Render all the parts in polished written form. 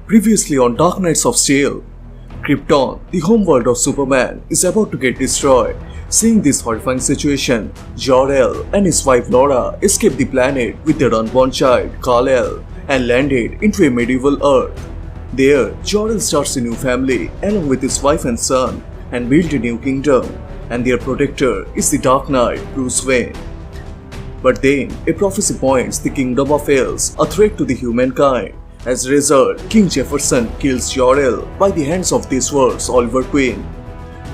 Previously on Dark Knights of Steel, Krypton, the homeworld of Superman, is about to get destroyed. Seeing this horrifying situation, Jor-El and his wife Lara escape the planet with their unborn child, Kal-El, and landed into a medieval Earth. There, Jor-El starts a new family along with his wife and son and build a new kingdom, and their protector is the Dark Knight, Bruce Wayne. But then, a prophecy points the kingdom of Hells a threat to the humankind. As a result, King Jefferson kills Jor-El by the hands of this world's Oliver Queen.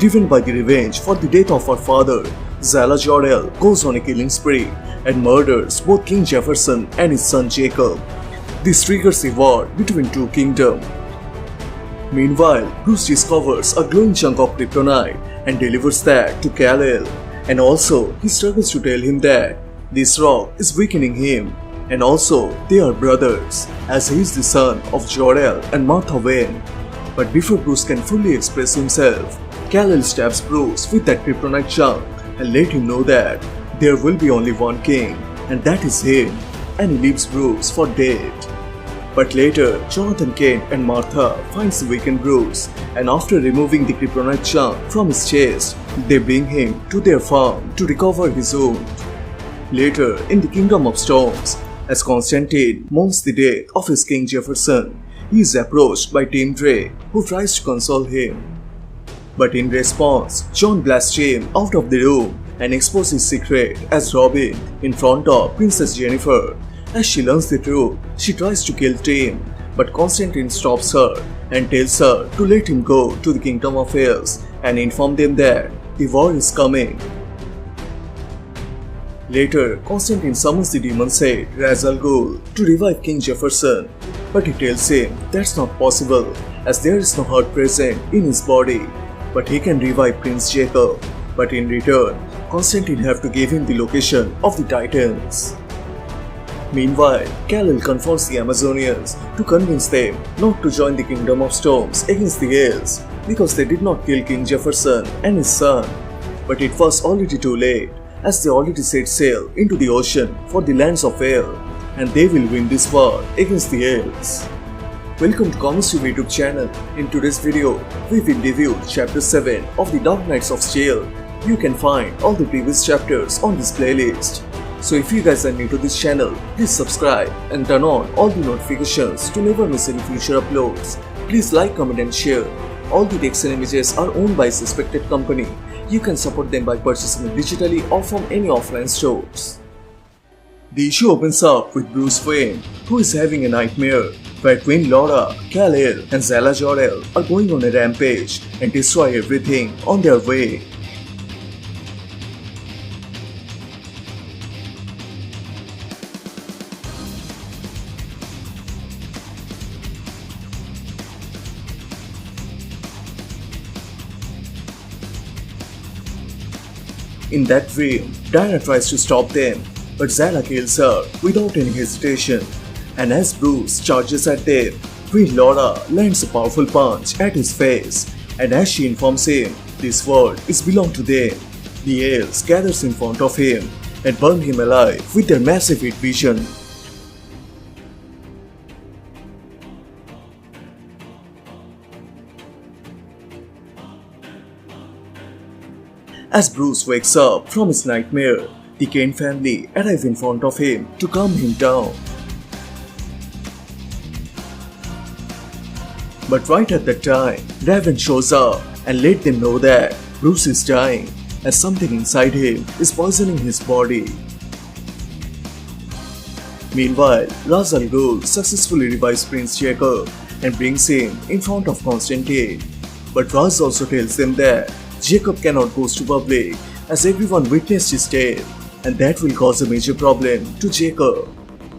Driven by the revenge for the death of her father, Zala Jor-El goes on a killing spree and murders both King Jefferson and his son Jacob. This triggers a war between two kingdoms. Meanwhile, Bruce discovers a glowing chunk of kryptonite and delivers that to Kal-El, and also he struggles to tell him that this rock is weakening him. And also, they are brothers, as he is the son of Jor-El and Martha Wayne. But before Bruce can fully express himself, Kal-El stabs Bruce with that kryptonite chunk and let him know that there will be only one king, and that is him, and he leaves Bruce for dead. But later, Jonathan Kent and Martha finds the weakened Bruce, and after removing the kryptonite chunk from his chest, they bring him to their farm to recover his wound. Later, in the Kingdom of Storms, as Constantine mourns the death of his King Jefferson, he is approached by Tim Drake, who tries to console him. But in response, John blasts him out of the room and exposes his secret as Robin in front of Princess Jennifer. As she learns the truth, she tries to kill Tim, but Constantine stops her and tells her to let him go to the Kingdom of Hells and inform them that the war is coming. Later, Constantine summons the demon head, Ra's al Ghul, to revive King Jefferson, but he tells him that's not possible as there is no heart present in his body, but he can revive Prince Jacob, but in return, Constantine have to give him the location of the Titans. Meanwhile, Kal-El confronts the Amazonians to convince them not to join the Kingdom of Storms against the Hells because they did not kill King Jefferson and his son, but it was already too late, as they already set sail into the ocean for the lands of Hell, and they will win this war against the Hells. Welcome to Comicstube YouTube channel. In today's video, we will review Chapter 7 of the Dark Knights of Steel. You can find all the previous chapters on this playlist. So if you guys are new to this channel, please subscribe and turn on all the notifications to never miss any future uploads. Please like, comment and share. All the text and images are owned by a suspected company. You can support them by purchasing it digitally or from any offline stores. The issue opens up with Bruce Wayne, who is having a nightmare where Queen Lara, Kal-El and Zala Jor-El are going on a rampage and destroy everything on their way. In that dream, Diana tries to stop them, but Zala kills her without any hesitation. And as Bruce charges at them, Queen Lara lands a powerful punch at his face, and as she informs him this world is belong to them, the Hells gathers in front of him and burn him alive with their massive heat vision. As Bruce wakes up from his nightmare, the Kane family arrive in front of him to calm him down. But right at that time, Raven shows up and let them know that Bruce is dying as something inside him is poisoning his body. Meanwhile, Ra's al Ghul successfully revives Prince Jacob and brings him in front of Constantine. But Ra's also tells them that Jacob cannot go to public as everyone witnessed his death, and that will cause a major problem to Jacob.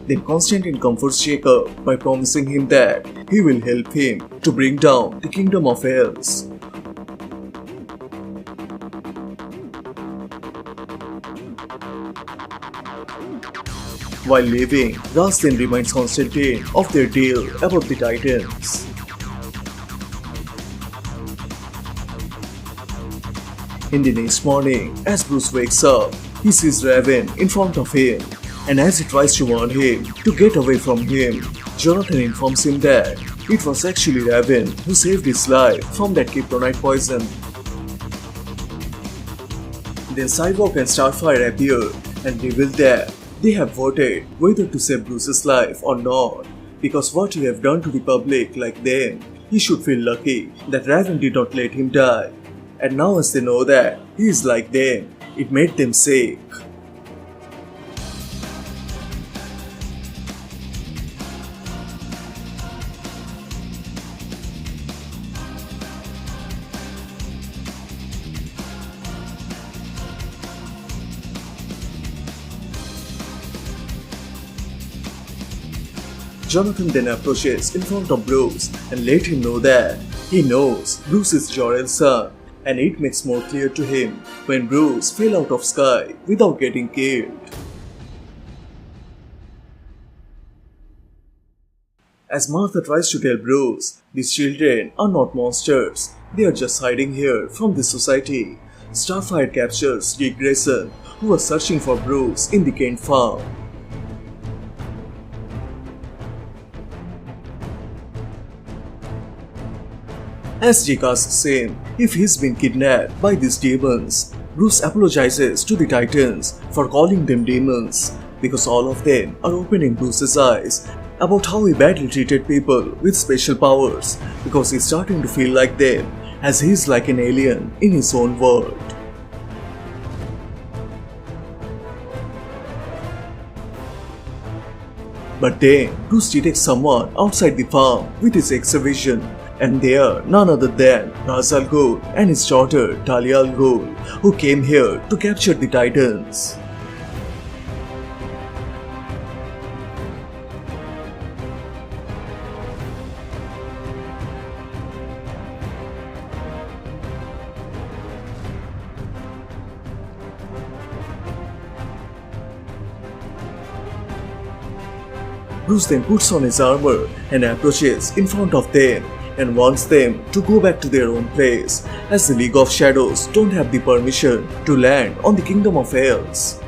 Then Constantine comforts Jacob by promising him that he will help him to bring down the Kingdom of Hells. While leaving, Ras then reminds Constantine of their deal about the Titans. In the next morning, as Bruce wakes up, he sees Raven in front of him and as he tries to warn him to get away from him, Jonathan informs him that It was actually Raven who saved his life from that kryptonite poison. Then Cyborg and Starfire appear and reveal that they have voted whether to save Bruce's life or not, because what he have done to the public like them, he should feel lucky that Raven did not let him die. And now as they know that he is like them, it made them sick. Jonathan then approaches in front of Bruce and let him know that he knows Bruce is Jor-El's son, and it makes more clear to him when Bruce fell out of sky without getting killed. As Martha tries to tell Bruce, these children are not monsters, they are just hiding here from the society, Starfire captures Dick Grayson, who was searching for Bruce in the Kent farm. As Jake asks him if he's been kidnapped by these demons, Bruce apologizes to the Titans for calling them demons because all of them are opening Bruce's eyes about how he badly treated people with special powers because he's starting to feel like them as he's like an alien in his own world. But then Bruce detects someone outside the farm with his X-Vision. And they are none other than Ra's al Ghul and his daughter Talia al Ghul, who came here to capture the Titans. Bruce then puts on his armor and approaches in front of them and wants them to go back to their own place, as the League of Shadows don't have the permission to land on the Kingdom of Hells.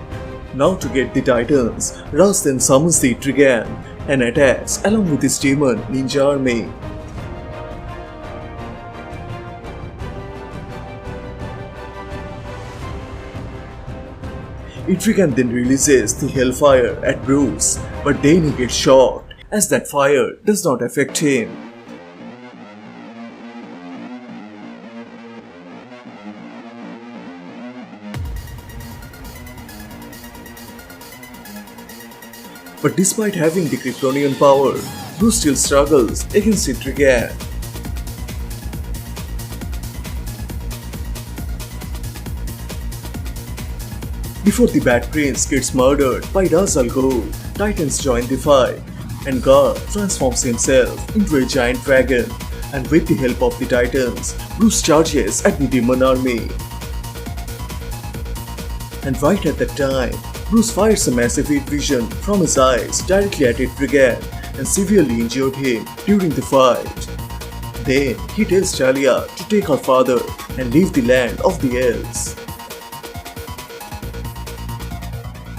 Now to get the Titans, Ra's then summons the Trigan and attacks along with his demon ninja army. Trigan then releases the Hellfire at Bruce, but then he gets shocked as that fire does not affect him. But despite having the Kryptonian power, Bruce still struggles against Trigan. Before the Bat Prince gets murdered by Ra's al Ghul, Titans join the fight, and Gar transforms himself into a giant dragon, and with the help of the Titans, Bruce charges at the demon army. And right at that time, Bruce fires a massive heat vision from his eyes directly at Trigan and severely injured him during the fight. Then he tells Talia to take her father and leave the land of the elves.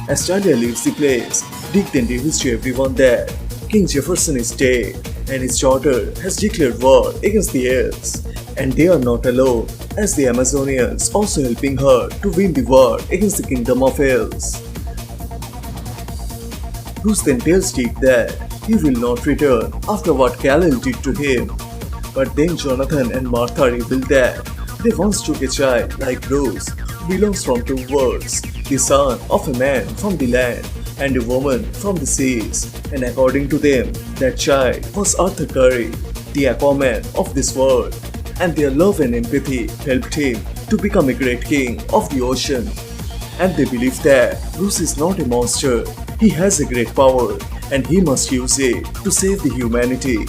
As Talia leaves the place, Dick then reveals to everyone that King Jefferson is dead and his daughter has declared war against the elves, and they are not alone, as the Amazonians also helping her to win the war against the Kingdom of Elves. Bruce then tells Dick that he will not return after what Kal-El did to him, but then Jonathan and Martha reveal that they once took a child like Bruce who belongs from two worlds, the son of a man from the land and a woman from the seas, and according to them, that child was Arthur Curry, the Aquaman of this world, and their love and empathy helped him to become a great king of the ocean. And they believe that Bruce is not a monster, he has a great power and he must use it to save the humanity.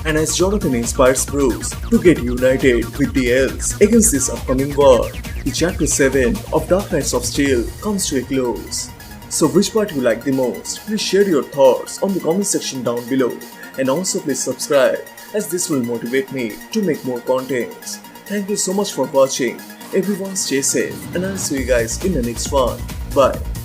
And as Jonathan inspires Bruce to get united with the elves against this upcoming war, the Chapter 7 of Dark Knights of Steel comes to a close. So which part you like the most? Please share your thoughts on the comment section down below, and also please subscribe as this will motivate me to make more contents. Thank you so much for watching. Everyone stay safe and I'll see you guys in the next one. Bye.